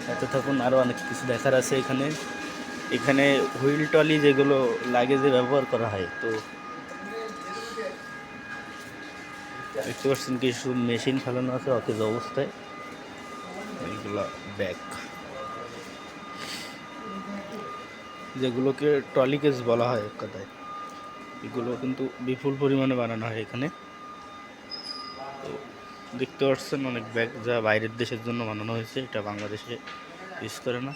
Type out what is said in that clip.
সাথে থাকুন, আরও অনেক কিছু দেখার আছে এখানে। এখানে হুইল ট্রলি যেগুলো লাগেজে ব্যবহার করা হয়, তো দেখতে পাচ্ছেন কিছু মেশিন ফেলানো আছে অকেজ অবস্থায়, এইগুলা ব্যাগ, যেগুলোকে ট্রলি কেস বলা হয় এক কথায়। এগুলো কিন্তু বিপুল পরিমাণে বানানো হয় এখানে। তো দেখতে পাচ্ছেন অনেক ব্যাগ, যা বাইরের দেশের জন্য বানানো হয়েছে, এটা বাংলাদেশে ইউজ করে না।